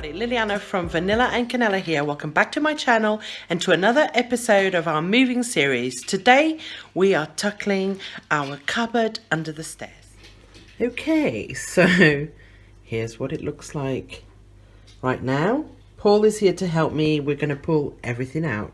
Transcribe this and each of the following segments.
Liliana from Vanillandcanela here. Welcome back to my channel and to another episode of our moving series. Today we are tackling our cupboard under the stairs. Okay, so here's what it looks like right now. Paul is here to help me. We're going to pull everything out.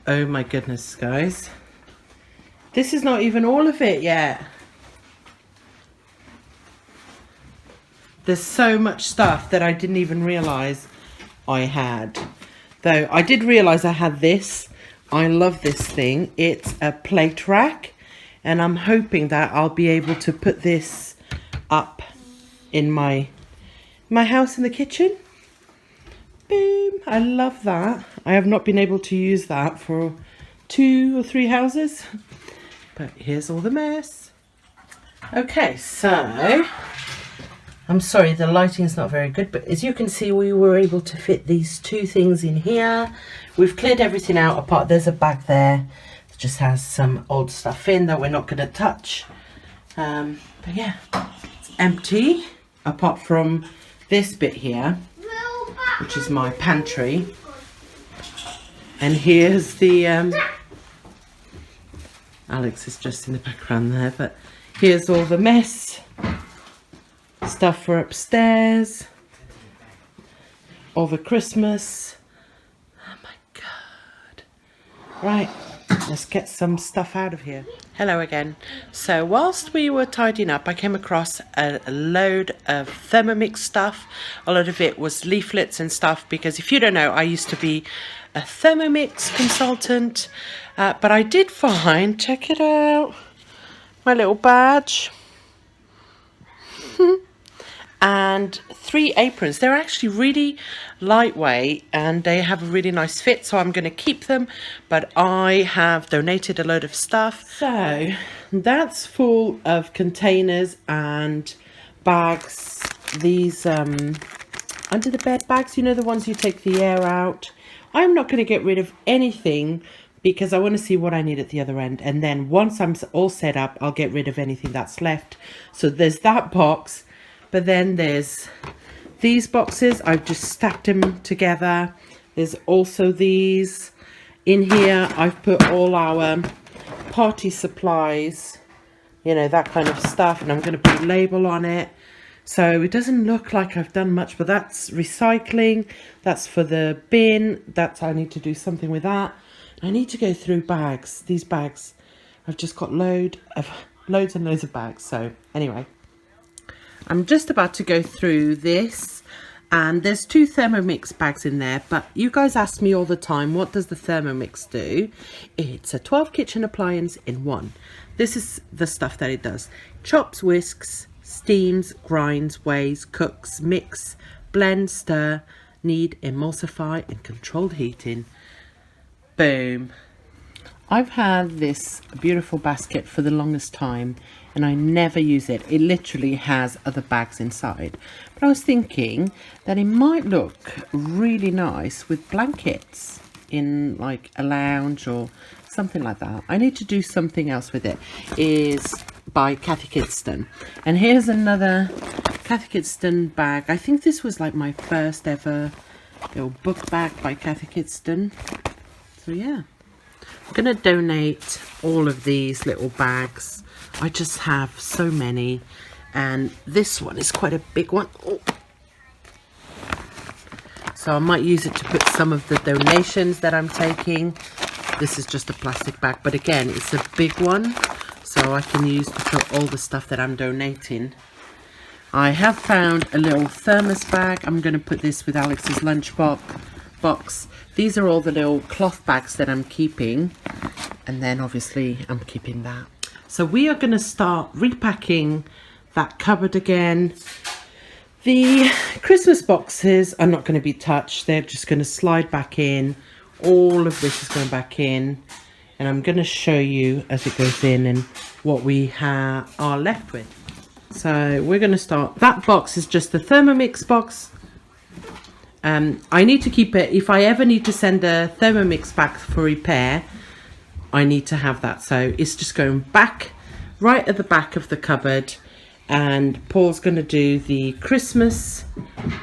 Oh my goodness, guys. This is not even all of it yet. There's so much stuff that I didn't even realize I had. Though I did realize I had this. I love this thing. It's a plate rack. And I'm hoping that I'll be able to put this up in my house in the kitchen. Boom, I love that. I have not been able to use that for 2 or 3 houses, but here's all the mess. Okay, so I'm sorry the lighting is not very good, but as you can see, we were able to fit these 2 things in here. We've cleared everything out apart. There's a bag there that just has some old stuff in that we're not going to touch. But yeah, it's empty apart from this bit here, which is my pantry. And here's the Alex is just in the background there, but here's all the mess stuff for upstairs, all the Christmas. Oh my god. Right, let's get some stuff out of here. Hello again. So whilst we were tidying up, I came across a load of Thermomix stuff. A lot of it was leaflets and stuff, because if you don't know, I used to be a Thermomix consultant. But I did find, check it out, my little badge. And 3 aprons. They're actually really lightweight and they have a really nice fit, so I'm going to keep them, but I have donated a load of stuff. So that's full of containers and bags. These under the bed bags, you know, the ones you take the air out. I'm not going to get rid of anything because I want to see what I need at the other end, and then once I'm all set up, I'll get rid of anything that's left. So there's that box. But then there's these boxes. I've just stacked them together. There's also these. In here, I've put all our party supplies, you know, that kind of stuff. And I'm going to put a label on it. So it doesn't look like I've done much, but that's recycling. That's for the bin. I need to do something with that. I need to go through bags. These bags, I've just got loads and loads of bags. So anyway, I'm just about to go through this, and there's 2 Thermomix bags in there, but you guys ask me all the time, what does the Thermomix do? It's a 12 kitchen appliance in one. This is the stuff that it does. Chops, whisks, steams, grinds, weighs, cooks, mix, blend, stir, knead, emulsify, and controlled heating. Boom. I've had this beautiful basket for the longest time and I never use it. It literally has other bags inside. But I was thinking that it might look really nice with blankets in like a lounge or something like that. I need to do something else with it. Is by Kathy Kidston. And here's another Kathy Kidston bag. I think this was like my first ever little book bag by Kathy Kidston. So yeah. I'm going to donate all of these little bags. I just have so many, and this one is quite a big one. Oh. So I might use it to put some of the donations that I'm taking. This is just a plastic bag, but again, it's a big one, so I can use to put all the stuff that I'm donating. I have found a little thermos bag. I'm going to put this with Alex's lunch box. These are all the little cloth bags that I'm keeping, and then obviously I'm keeping that. So we are going to start repacking that cupboard again. The Christmas boxes are not going to be touched. They're just going to slide back in. All of this is going back in, and I'm going to show you as it goes in and what we are left with. So we're going to start. That box is just the Thermomix box. I need to keep it. If I ever need to send a Thermomix back for repair, I need to have that. So it's just going back right at the back of the cupboard, and Paul's going to do the Christmas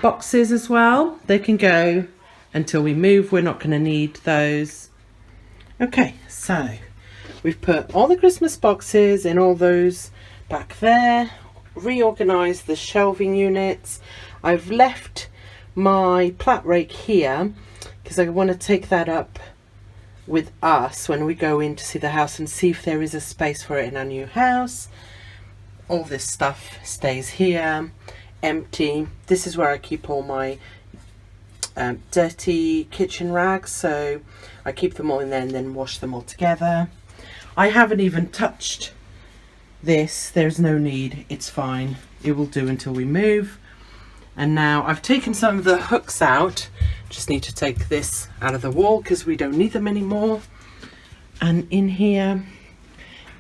boxes as well. They can go until we move. We're not going to need those. Okay, so we've put all the Christmas boxes and all those back there, reorganized the shelving units. I've left my plat rake here because I want to take that up with us when we go in to see the house and see if there is a space for it in our new house. All this stuff stays here empty. This is where I keep all my dirty kitchen rags, so I keep them all in there and then wash them all together. I haven't even touched this. There's no need. It's fine. It will do until we move. And now I've taken some of the hooks out. Just need to take this out of the wall because we don't need them anymore. And in here,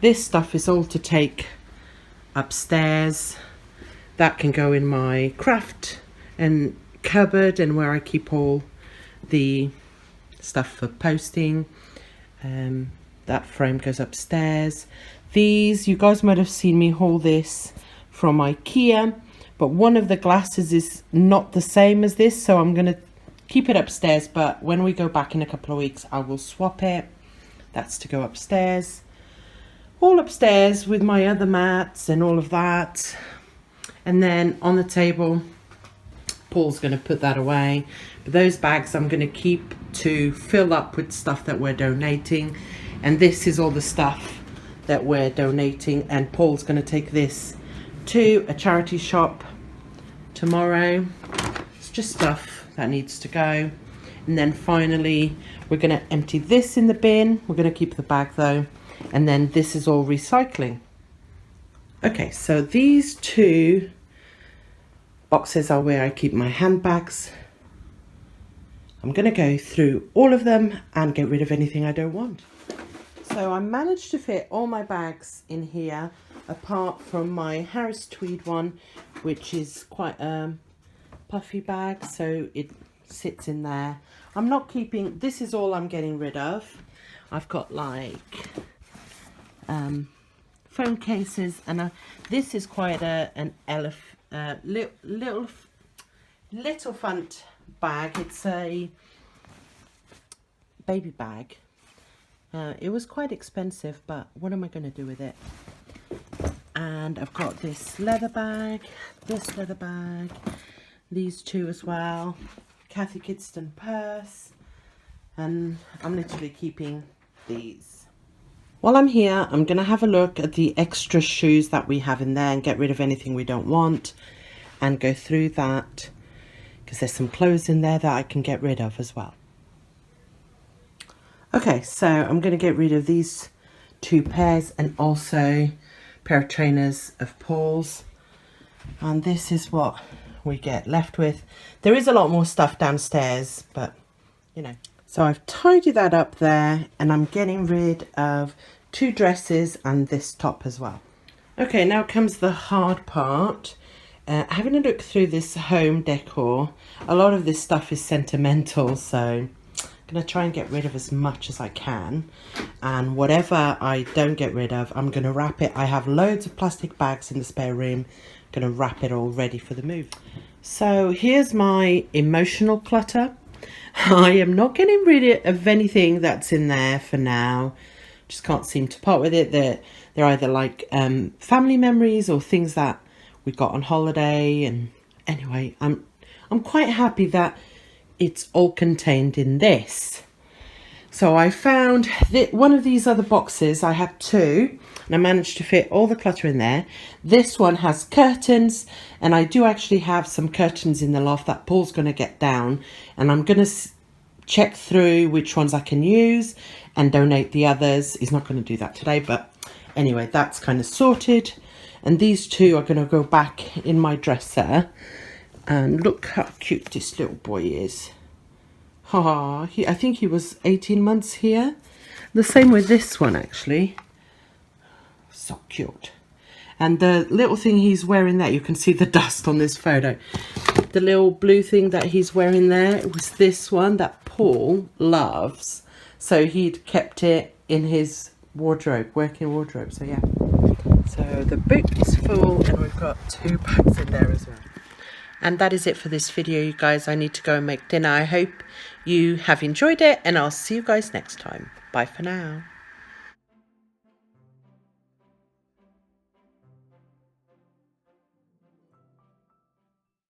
this stuff is all to take upstairs. That can go in my craft and cupboard and where I keep all the stuff for posting. That frame goes upstairs. These, you guys might have seen me haul this from IKEA. But one of the glasses is not the same as this, so I'm going to keep it upstairs. But when we go back in a couple of weeks, I will swap it. That's to go upstairs. All upstairs with my other mats and all of that. And then on the table, Paul's going to put that away. But those bags I'm going to keep to fill up with stuff that we're donating. And this is all the stuff that we're donating. And Paul's going to take this to a charity shop tomorrow. It's just stuff that needs to go. And then finally we're going to empty this in the bin. We're going to keep the bag though, and then this is all recycling. Okay, so these 2 boxes are where I keep my handbags. I'm going to go through all of them and get rid of anything I don't want. So I managed to fit all my bags in here, apart from my Harris tweed one, which is quite a puffy bag, so it sits in there. I'm not keeping, this is all I'm getting rid of. I've got like phone cases, and this is quite an little fun bag. It's a baby bag. It was quite expensive, but what am I going to do with it? And I've got this leather bag, this leather bag, these two as well, Kathy Kidston purse, and I'm literally keeping these. While I'm here, I'm going to have a look at the extra shoes that we have in there and get rid of anything we don't want and go through that, because there's some clothes in there that I can get rid of as well. Okay, so I'm going to get rid of these two pairs and also a pair of trainers of Paul's. And this is what we get left with. There is a lot more stuff downstairs, but you know. So I've tidied that up there, and I'm getting rid of two dresses and this top as well. Okay, now comes the hard part. Having a look through this home decor, a lot of this stuff is sentimental, so I'm going to try and get rid of as much as I can. And whatever I don't get rid of, I'm going to wrap it. I have loads of plastic bags in the spare room. I'm going to wrap it all ready for the move. So here's my emotional clutter. I am not getting rid of anything that's in there for now. Just can't seem to part with it. They're either like family memories or things that we got on holiday. And anyway, I'm quite happy that it's all contained in this. So I found one of these other boxes. I had two, and I managed to fit all the clutter in there. This one has curtains, and I do actually have some curtains in the loft that Paul's going to get down, and I'm going to check through which ones I can use and donate the others. He's not going to do that today, but anyway, that's kind of sorted. And these two are going to go back in my dresser. And look how cute this little boy is. I think he was 18 months here. The same with this one, actually. So cute. And the little thing he's wearing there, you can see the dust on this photo. The little blue thing that he's wearing there, it was this one that Paul loves. So he'd kept it in his wardrobe, working wardrobe. So yeah. So the boot is full, and we've got two bags in there as well. And that is it for this video, you guys. I need to go and make dinner. I hope you have enjoyed it, and I'll see you guys next time. Bye for now.